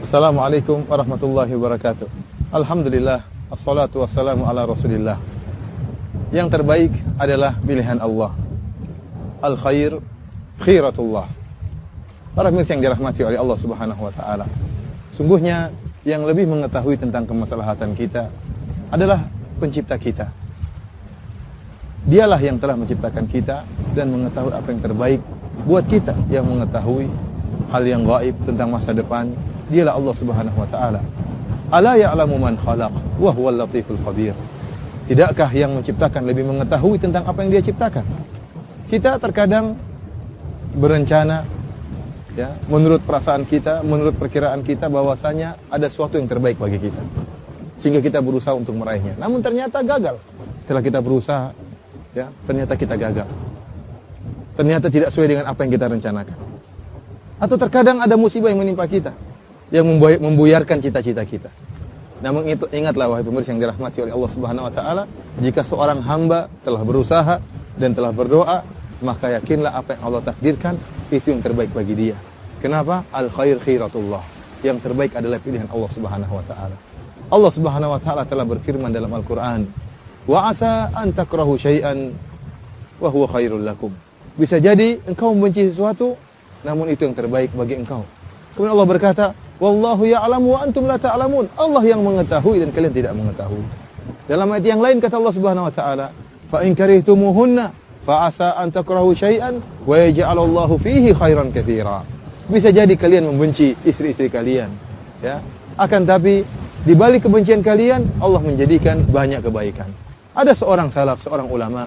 Assalamualaikum warahmatullahi wabarakatuh. Alhamdulillah, assalatu wassalamu ala rasulillah. Yang terbaik adalah pilihan Allah. Al-khair khiratullah. Para pemirsa yang dirahmati oleh Allah Subhanahu wa taala. Sungguhnya yang lebih mengetahui tentang kemaslahatan kita adalah pencipta kita. Dialah yang telah menciptakan kita dan mengetahui apa yang terbaik buat kita, yang mengetahui hal yang gaib tentang masa depan. Dialah Allah Subhanahu wa taala. Ala ya'lamu man khalaq wa huwal latiful khabir. Tidakkah yang menciptakan lebih mengetahui tentang apa yang Dia ciptakan? Kita terkadang berencana, ya, menurut perasaan kita, menurut perkiraan kita bahwasanya ada sesuatu yang terbaik bagi kita, sehingga kita berusaha untuk meraihnya. Namun ternyata gagal. Setelah kita berusaha, ya, ternyata kita gagal. Ternyata tidak sesuai dengan apa yang kita rencanakan. Atau terkadang ada musibah yang menimpa kita, yang membuyarkan cita-cita kita. Namun ingatlah wahai pemirsa yang dirahmati oleh Allah Subhanahu wa taala, jika seorang hamba telah berusaha dan telah berdoa, maka yakinlah apa yang Allah takdirkan itu yang terbaik bagi dia. Kenapa? Al-khair khiratullah. Yang terbaik adalah pilihan Allah Subhanahu wa taala. Allah Subhanahu wa taala telah berfirman dalam Al-Qur'an, "Wa asa an takrahu syai'an wa huwa khairul lakum." Bisa jadi engkau membenci sesuatu, namun itu yang terbaik bagi engkau. Kemudian Allah berkata, "Wallahu ya'lamu wa antum la ta'lamun." Allah yang mengetahui dan kalian tidak mengetahui. Dalam ayat yang lain kata Allah Subhanahu wa taala, "Fa in karihtumuhunna fa asa an takrahu syai'an wa yaj'alallahu fihi khairan katsira." Bisa jadi kalian membenci istri-istri kalian, ya. Akan tapi di balik kebencian kalian Allah menjadikan banyak kebaikan. Ada seorang salaf, seorang ulama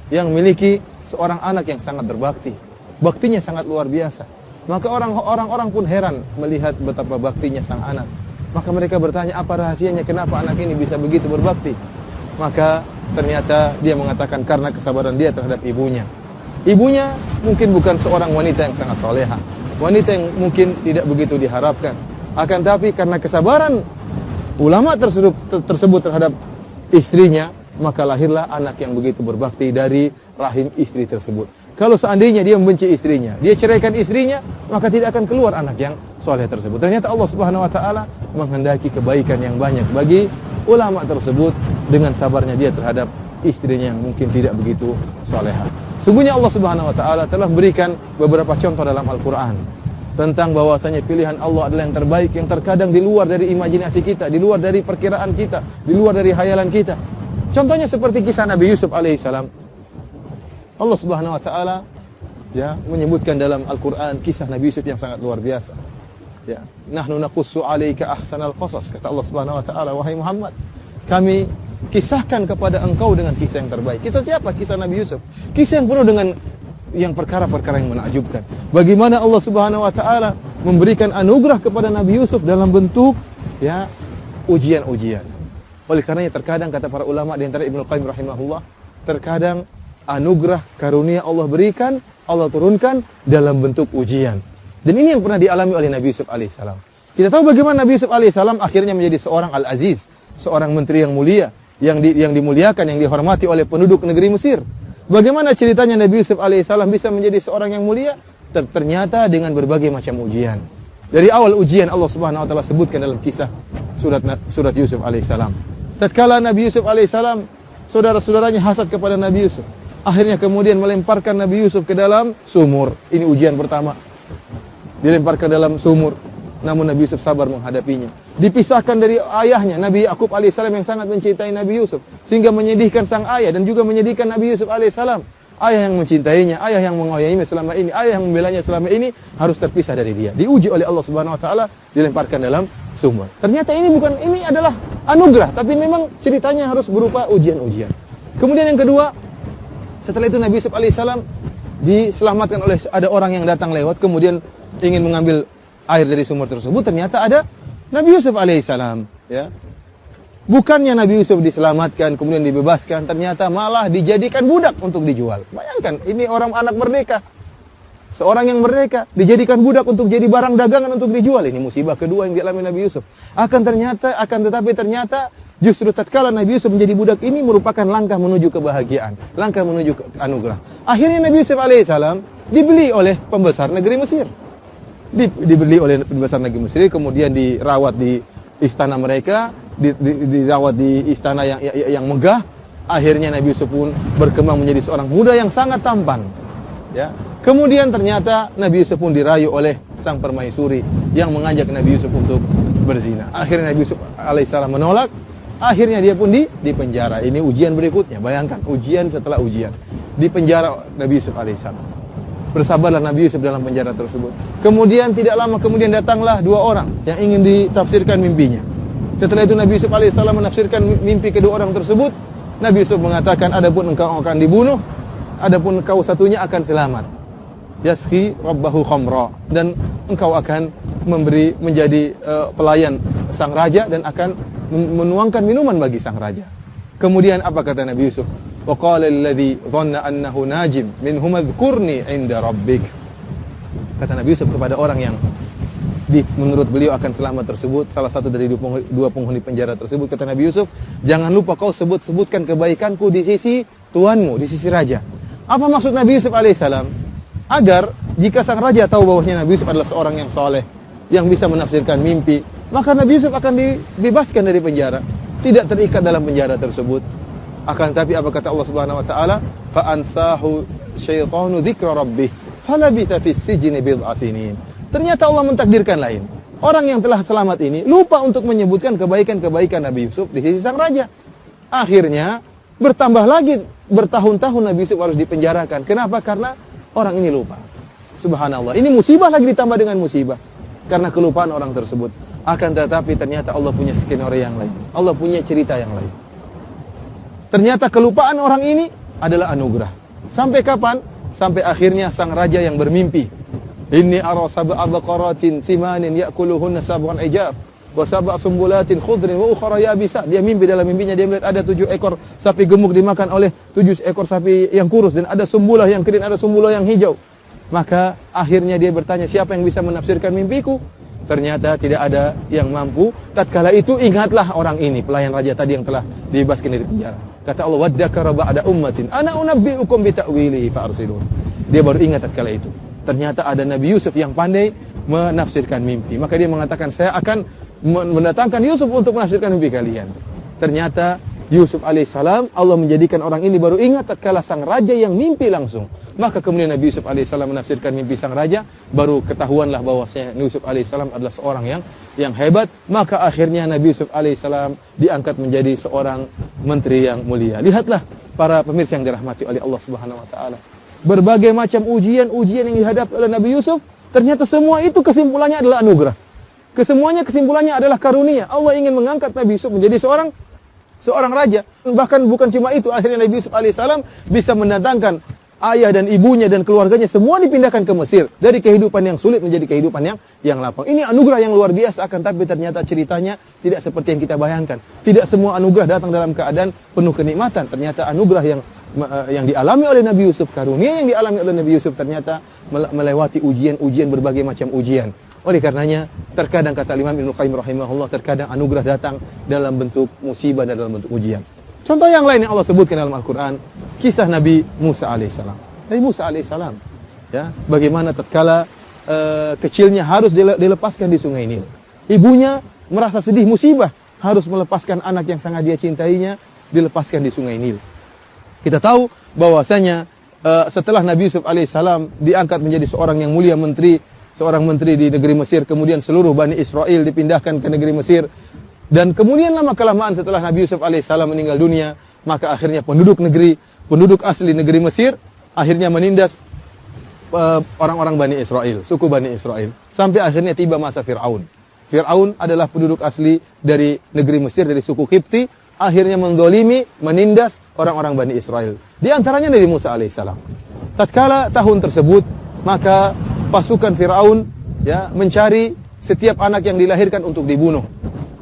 yang memiliki seorang anak yang sangat berbakti. Baktinya sangat luar biasa. Maka orang-orang pun heran melihat betapa baktinya sang anak. Maka mereka bertanya, apa rahasianya, kenapa anak ini bisa begitu berbakti? Maka ternyata dia mengatakan karena kesabaran dia terhadap ibunya. Ibunya mungkin bukan seorang wanita yang sangat soleha, wanita yang mungkin tidak begitu diharapkan. Akan tapi karena kesabaran ulama tersebut terhadap istrinya, maka lahirlah anak yang begitu berbakti dari rahim istri tersebut. Kalau seandainya dia membenci istrinya, dia ceraikan istrinya, maka tidak akan keluar anak yang soleh tersebut. Ternyata Allah Subhanahu wa taala menghendaki kebaikan yang banyak bagi ulama tersebut dengan sabarnya dia terhadap istrinya yang mungkin tidak begitu soleha. Sungguhnya Allah Subhanahu wa taala telah memberikan beberapa contoh dalam Al-Qur'an tentang bahwasanya pilihan Allah adalah yang terbaik, yang terkadang di luar dari imajinasi kita, di luar dari perkiraan kita, di luar dari hayalan kita. Contohnya seperti kisah Nabi Yusuf alaihissalam. Allah Subhanahu wa taala, ya, menyebutkan dalam Al-Qur'an kisah Nabi Yusuf yang sangat luar biasa. Ya, nahnu naqussu 'alaika ahsanal qasas, kata Allah Subhanahu wa taala, wahai Muhammad, kami kisahkan kepada engkau dengan kisah yang terbaik. Kisah siapa? Kisah Nabi Yusuf. Kisah yang penuh dengan yang perkara-perkara yang menakjubkan. Bagaimana Allah Subhanahu wa taala memberikan anugerah kepada Nabi Yusuf dalam bentuk, ya, ujian-ujian. Oleh karenanya terkadang kata para ulama di antara Ibnu Qayyim rahimahullah, terkadang anugerah karunia Allah berikan, Allah turunkan dalam bentuk ujian. Dan ini yang pernah dialami oleh Nabi Yusuf alaihissalam. Kita tahu bagaimana Nabi Yusuf alaihissalam akhirnya menjadi seorang Al-Aziz, seorang menteri yang mulia, yang dimuliakan, yang dihormati oleh penduduk negeri Mesir. Bagaimana ceritanya Nabi Yusuf alaihissalam bisa menjadi seorang yang mulia? Ternyata dengan berbagai macam ujian. Dari awal ujian Allah Subhanahu wa taala sebutkan dalam kisah surat Yusuf alaihissalam. Tatkala Nabi Yusuf alaihissalam, saudara-saudaranya hasad kepada Nabi Yusuf. Akhirnya kemudian melemparkan Nabi Yusuf ke dalam sumur. Ini ujian pertama. Dilemparkan dalam sumur. Namun Nabi Yusuf sabar menghadapinya. Dipisahkan dari ayahnya, Nabi Yakub alaihissalam yang sangat mencintai Nabi Yusuf. Sehingga menyedihkan sang ayah dan juga menyedihkan Nabi Yusuf alaihissalam. Ayah yang mencintainya, ayah yang mengayominya selama ini, ayah yang membelanya selama ini harus terpisah dari dia. Diuji oleh Allah Subhanahu wa taala, dilemparkan dalam sumur. Ternyata ini adalah anugerah, tapi memang ceritanya harus berupa ujian-ujian. Kemudian yang kedua, setelah itu Nabi Yusuf alaihissalam diselamatkan oleh ada orang yang datang lewat, kemudian ingin mengambil air dari sumur tersebut. Ternyata ada Nabi Yusuf alaihissalam, ya. Bukannya Nabi Yusuf diselamatkan kemudian dibebaskan, ternyata malah dijadikan budak untuk dijual. Bayangkan, ini orang anak merdeka, seorang yang merdeka dijadikan budak untuk jadi barang dagangan untuk dijual. Ini musibah kedua yang dialami Nabi Yusuf. Tetapi ternyata justru tatkala Nabi Yusuf menjadi budak ini merupakan langkah menuju kebahagiaan, langkah menuju ke anugerah. Akhirnya Nabi Yusuf alaihissalam dibeli oleh pembesar negeri Mesir. dibeli oleh pembesar negeri Mesir, kemudian dirawat di istana mereka, dirawat di istana yang megah. Akhirnya Nabi Yusuf pun berkembang menjadi seorang muda yang sangat tampan. Ya. Kemudian ternyata Nabi Yusuf pun dirayu oleh sang permaisuri yang mengajak Nabi Yusuf untuk berzina. Akhirnya Nabi Yusuf alaihissalam menolak. Akhirnya dia pun di penjara. Ini ujian berikutnya. Bayangkan ujian setelah ujian. Di penjara Nabi Yusuf alaihissalam. Bersabarlah Nabi Yusuf dalam penjara tersebut. Kemudian tidak lama kemudian datanglah dua orang yang ingin ditafsirkan mimpinya. Setelah itu Nabi Yusuf alaihissalam menafsirkan mimpi kedua orang tersebut. Nabi Yusuf mengatakan, adapun engkau akan dibunuh, adapun engkau satunya akan selamat. Yasqi rabbahu khamra, dan engkau akan menjadi pelayan sang raja dan akan menuangkan minuman bagi sang raja. Kemudian apa kata Nabi Yusuf? Wa qala alladhi dhanna annahu najim minhum adhkurni 'inda rabbik. Kata Nabi Yusuf kepada orang yang menurut beliau akan selamat tersebut, salah satu dari dua penghuni penjara tersebut, kata Nabi Yusuf, jangan lupa kau sebutkan kebaikanku di sisi tuanmu, di sisi raja. Apa maksud Nabi Yusuf alaihissalam? Agar jika sang raja tahu bahwasanya Nabi Yusuf adalah seorang yang soleh, yang bisa menafsirkan mimpi, maka Nabi Yusuf akan dibebaskan dari penjara, tidak terikat dalam penjara tersebut. Akan tapi apa kata Allah Subhanahu wa taala? Fa ansahu syaitanu dzikra rabbih falabitha fis sijni bid'a sinin. Ternyata Allah mentakdirkan lain. Orang yang telah selamat ini lupa untuk menyebutkan kebaikan-kebaikan Nabi Yusuf di sisi sang raja. Akhirnya bertambah lagi bertahun-tahun Nabi Yusuf harus dipenjarakan. Kenapa? Karena orang ini lupa. Subhanallah. Ini musibah lagi ditambah dengan musibah karena kelupaan orang tersebut. Akan tetapi ternyata Allah punya skenario yang lain. Allah punya cerita yang lain. Ternyata kelupaan orang ini adalah anugerah. Sampai kapan? Sampai akhirnya sang raja yang bermimpi. Inni ara sab'a baqaratin simanin ya'kuluhunna sab'un ijab wa sab'a sumbulatin khudrin wa ukhra yabisa. Dia mimpi, dalam mimpinya dia melihat ada 7 ekor sapi gemuk dimakan oleh 7 ekor sapi yang kurus, dan ada sumbulah yang kering, ada sumbulah yang hijau. Maka akhirnya dia bertanya, siapa yang bisa menafsirkan mimpiku? Ternyata tidak ada yang mampu. Tatkala itu ingatlah orang ini, pelayan raja tadi yang telah dibebaskan dari penjara. Kata Allah, waddakara ba'da ummatin ana unabbi'ukum bi ta'wilihi fa'arsilun. Dia baru ingat tatkala itu. Ternyata ada Nabi Yusuf yang pandai menafsirkan mimpi. Maka dia mengatakan, saya akan mendatangkan Yusuf untuk menafsirkan mimpi kalian. Ternyata Yusuf alaihissalam, Allah menjadikan orang ini baru ingat tatkala sang raja yang mimpi langsung. Maka kemudian Nabi Yusuf alaihissalam menafsirkan mimpi sang raja, baru ketahuanlah bahwasanya Yusuf alaihissalam adalah seorang yang hebat. Maka akhirnya Nabi Yusuf alaihissalam diangkat menjadi seorang menteri yang mulia. Lihatlah para pemirsa yang dirahmati oleh Allah Subhanahu wa taala. Berbagai macam ujian yang dihadapi oleh Nabi Yusuf, ternyata semua itu kesimpulannya adalah anugerah. Kesimpulannya adalah karunia. Allah ingin mengangkat Nabi Yusuf menjadi seorang raja. Bahkan bukan cuma itu, akhirnya Nabi Yusuf alaihissalam bisa mendatangkan ayah dan ibunya dan keluarganya semua dipindahkan ke Mesir, dari kehidupan yang sulit menjadi kehidupan yang lapang. Ini anugerah yang luar biasa, akan tapi ternyata ceritanya tidak seperti yang kita bayangkan. Tidak semua anugerah datang dalam keadaan penuh kenikmatan. Ternyata anugerah yang dialami oleh Nabi Yusuf, karunia yang dialami oleh Nabi Yusuf ternyata melewati ujian berbagai macam ujian. Oleh karenanya, terkadang kata Imam Ibnu Qayyim rahimahullah, terkadang anugerah datang dalam bentuk musibah dan dalam bentuk ujian. Contoh yang lain yang Allah sebutkan dalam Al-Quran, kisah Nabi Musa alaihissalam. Nabi Musa alaihissalam, ya, bagaimana tatkala kecilnya harus dilepaskan di sungai Nil. Ibunya merasa sedih, musibah, harus melepaskan anak yang sangat dia cintainya, dilepaskan di sungai Nil. Kita tahu bahwasanya setelah Nabi Yusuf alaihissalam diangkat menjadi seorang yang mulia, seorang menteri di negeri Mesir, kemudian seluruh Bani Israel dipindahkan ke negeri Mesir, dan kemudian lama-kelamaan setelah Nabi Yusuf alaihissalam meninggal dunia, maka akhirnya penduduk asli negeri Mesir akhirnya menindas orang-orang Bani Israel, suku Bani Israel, sampai akhirnya tiba masa Fir'aun. Fir'aun adalah penduduk asli dari negeri Mesir, dari suku Kipti, akhirnya mendolimi, menindas orang-orang Bani Israel. Di antaranya Nabi Musa alaihissalam. Tatkala tahun tersebut, maka pasukan Fir'aun mencari setiap anak yang dilahirkan untuk dibunuh.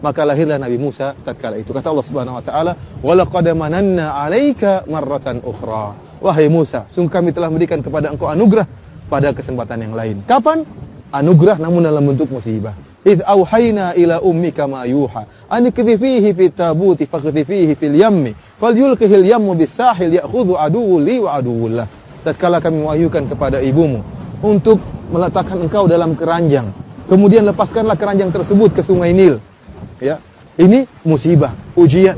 Maka lahirlah Nabi Musa tatkala itu. Kata Allah Subhanahu wa taala, "Wa laqad mananna 'alaika marratan ukhra." Wahai Musa, sungguh kami telah memberikan kepada engkau anugerah pada kesempatan yang lain. Kapan? Anugerah namun dalam bentuk musibah. "Idz auhayna ila ummika ma yuha, an ikdhifihi fit tabuti fakhdhifihi fil yammi, falyulqihil yammu bis-sahil ya'khudhu aduwwu li wa aduwwullah." Tatkala kami mewahyukan kepada ibumu untuk meletakkan engkau dalam keranjang. Kemudian lepaskanlah keranjang tersebut ke sungai Nil. Ya, ini musibah, ujian.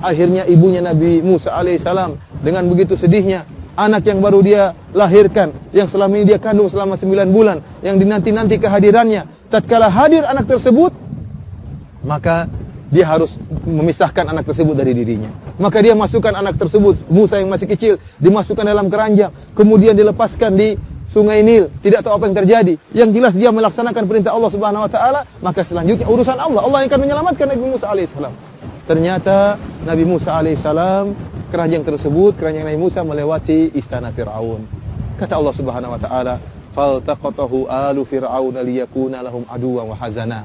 Akhirnya ibunya Nabi Musa alaihissalam dengan begitu sedihnya, anak yang baru dia lahirkan, yang selama ini dia kandung selama 9 bulan, yang dinanti-nanti kehadirannya. Tatkala hadir anak tersebut, maka dia harus memisahkan anak tersebut dari dirinya. Maka dia masukkan anak tersebut, Musa yang masih kecil, dimasukkan dalam keranjang, kemudian dilepaskan di sungai Nil. Tidak tahu apa yang terjadi. Yang jelas dia melaksanakan perintah Allah Subhanahu wa taala, maka selanjutnya urusan Allah. Allah yang akan menyelamatkan Nabi Musa alaihissalam. Ternyata Nabi Musa alaihissalam, keranjang tersebut, keranjang Nabi Musa melewati istana Fir'aun. Kata Allah Subhanahu wa taala, "Faltaqatahu alu fir'auna liyakuna lahum aduwwan wa hazana."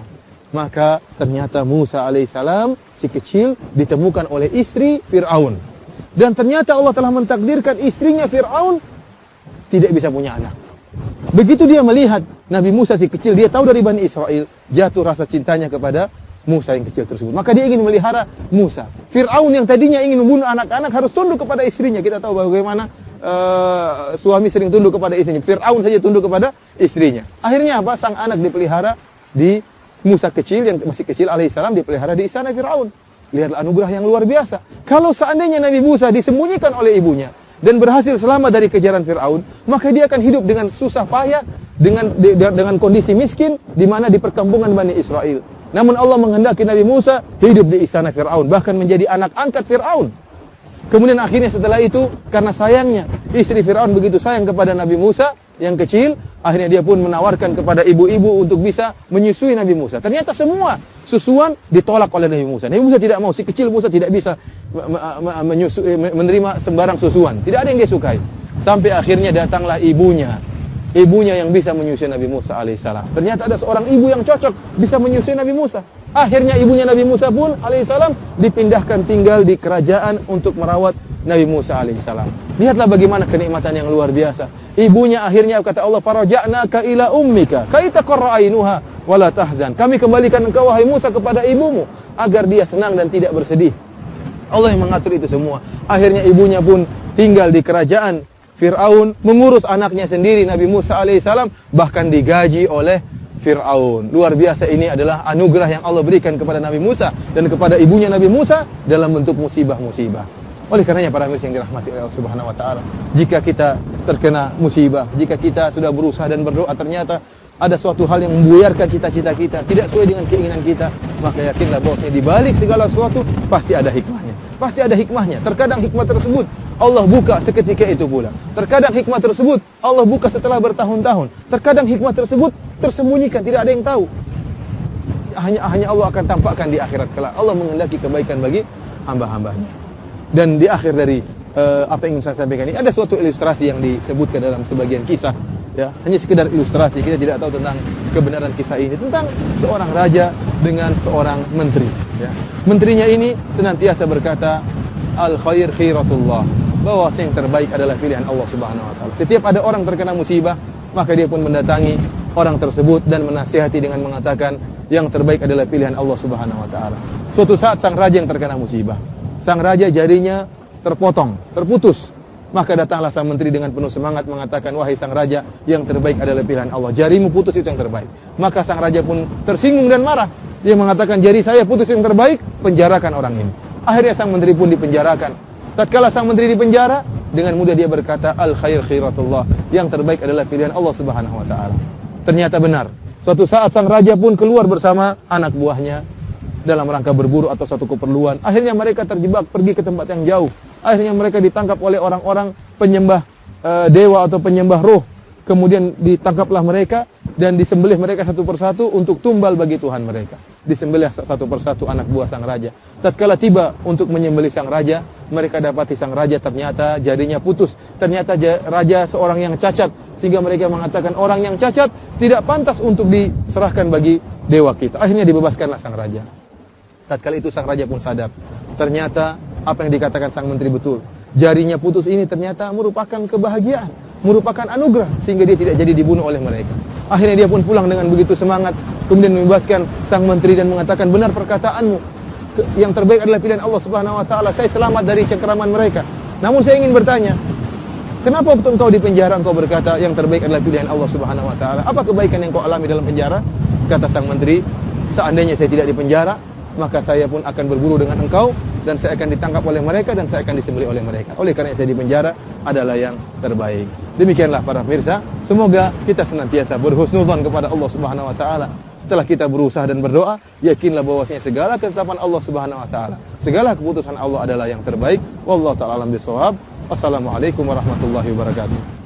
Maka ternyata Musa alaihissalam si kecil ditemukan oleh istri Fir'aun. Dan ternyata Allah telah mentakdirkan istrinya Fir'aun tidak bisa punya anak. Begitu dia melihat Nabi Musa si kecil, dia tahu dari Bani Israel, jatuh rasa cintanya kepada Musa yang kecil tersebut. Maka dia ingin memelihara Musa. Fir'aun yang tadinya ingin membunuh anak-anak harus tunduk kepada istrinya. Kita tahu bagaimana suami sering tunduk kepada istrinya. Fir'aun saja tunduk kepada istrinya. Akhirnya apa? Sang anak dipelihara di Musa kecil yang masih kecil alaihissalam dipelihara di istana Fir'aun. Lihatlah anugerah yang luar biasa. Kalau seandainya Nabi Musa disembunyikan oleh ibunya dan berhasil selamat dari kejaran Fir'aun, maka dia akan hidup dengan susah payah, dengan kondisi miskin, di mana di perkampungan Bani Israel. Namun Allah menghendaki Nabi Musa hidup di istana Fir'aun, bahkan menjadi anak angkat Fir'aun. Kemudian akhirnya setelah itu, karena sayangnya istri Fir'aun begitu sayang kepada Nabi Musa yang kecil, akhirnya dia pun menawarkan kepada ibu-ibu untuk bisa menyusui Nabi Musa. Ternyata semua susuan ditolak oleh Nabi Musa. Nabi Musa tidak mau, si kecil Musa tidak bisa menerima sembarang susuan. Tidak ada yang dia sukai. Sampai akhirnya datanglah ibunya yang bisa menyusui Nabi Musa alaihissalam. Ternyata ada seorang ibu yang cocok bisa menyusui Nabi Musa. Akhirnya ibunya Nabi Musa pun alaihissalam dipindahkan tinggal di kerajaan untuk merawat Nabi Musa alaihissalam. Lihatlah bagaimana kenikmatan yang luar biasa. Ibunya akhirnya kata Allah, "Faraja'naka ila ummika kai taqarra ainuha wa la tahzan." Kami kembalikan engkau wahai Musa kepada ibumu agar dia senang dan tidak bersedih. Allah yang mengatur itu semua. Akhirnya ibunya pun tinggal di kerajaan Fir'aun, mengurus anaknya sendiri Nabi Musa alaihissalam, bahkan digaji oleh Fir'aun. Luar biasa, ini adalah anugerah yang Allah berikan kepada Nabi Musa dan kepada ibunya Nabi Musa dalam bentuk musibah-musibah. Oleh karenanya para mirsa yang dirahmati oleh Allah Subhanahu wa taala, jika kita terkena musibah, jika kita sudah berusaha dan berdoa ternyata ada suatu hal yang membuyarkan cita-cita kita, tidak sesuai dengan keinginan kita, maka yakinlah bahwasanya di balik segala sesuatu pasti ada hikmahnya. Pasti ada hikmahnya. Terkadang hikmah tersebut Allah buka seketika itu pula. Terkadang hikmah tersebut Allah buka setelah bertahun-tahun. Terkadang hikmah tersebut tersembunyikan, tidak ada yang tahu. Hanya Allah akan tampakkan di akhirat kelak. Allah menghendaki kebaikan bagi hamba-hambanya. Dan di akhir dari apa yang ingin saya sampaikan ini, ada suatu ilustrasi yang disebutkan dalam sebagian kisah. Ya, hanya sekedar ilustrasi, kita tidak tahu tentang kebenaran kisah ini, tentang seorang raja dengan seorang menteri. Ya. Menterinya ini senantiasa berkata, al khair khiratullah, bahwa yang terbaik adalah pilihan Allah Subhanahu wa taala. Setiap ada orang terkena musibah, maka dia pun mendatangi orang tersebut dan menasihati dengan mengatakan yang terbaik adalah pilihan Allah Subhanahu wa taala. Suatu saat sang raja yang terkena musibah, sang raja jarinya terputus. Maka datanglah sang menteri dengan penuh semangat mengatakan, wahai sang raja, yang terbaik adalah pilihan Allah. Jarimu putus itu yang terbaik. Maka sang raja pun tersinggung dan marah. Dia mengatakan, jari saya putus yang terbaik, penjarakan orang ini. Akhirnya sang menteri pun dipenjarakan. Tatkala sang menteri dipenjara, dengan mudah dia berkata, al khair khiratullah, yang terbaik adalah pilihan Allah Subhanahu wa taala. Ternyata benar. Suatu saat sang raja pun keluar bersama anak buahnya dalam rangka berburu atau suatu keperluan. Akhirnya mereka terjebak pergi ke tempat yang jauh. Akhirnya mereka ditangkap oleh orang-orang penyembah dewa atau penyembah roh. Kemudian ditangkaplah mereka dan disembelih mereka satu persatu untuk tumbal bagi Tuhan mereka. Disembelih satu persatu anak buah sang raja. Tatkala tiba untuk menyembelih sang raja, mereka dapati sang raja ternyata jarinya putus. Ternyata raja seorang yang cacat, sehingga mereka mengatakan orang yang cacat tidak pantas untuk diserahkan bagi dewa kita. Akhirnya dibebaskanlah sang raja. Tatkala itu sang raja pun sadar, ternyata apa yang dikatakan sang menteri betul. Jarinya putus ini ternyata merupakan kebahagiaan, merupakan anugerah, sehingga dia tidak jadi dibunuh oleh mereka. Akhirnya dia pun pulang dengan begitu semangat, kemudian membebaskan sang menteri dan mengatakan, benar perkataanmu, yang terbaik adalah pilihan Allah Subhanahu wa taala. Saya selamat dari cengkeraman mereka. Namun saya ingin bertanya, Kenapa waktu engkau di penjara engkau berkata yang terbaik adalah pilihan Allah Subhanahu wa taala? Apa kebaikan yang kau alami dalam penjara? Kata sang menteri, seandainya saya tidak di penjara, maka saya pun akan berburu dengan engkau dan saya akan ditangkap oleh mereka dan saya akan disembelih oleh mereka. Oleh karena saya di penjara adalah yang terbaik. Demikianlah para pemirsa, semoga kita senantiasa berhusnudzon kepada Allah Subhanahu wa taala. Setelah kita berusaha dan berdoa, yakinlah bahwasanya segala ketetapan Allah Subhanahu wa taala, segala keputusan Allah adalah yang terbaik. Wallahu taala alam bisawab. Wassalamualaikum warahmatullahi wabarakatuh.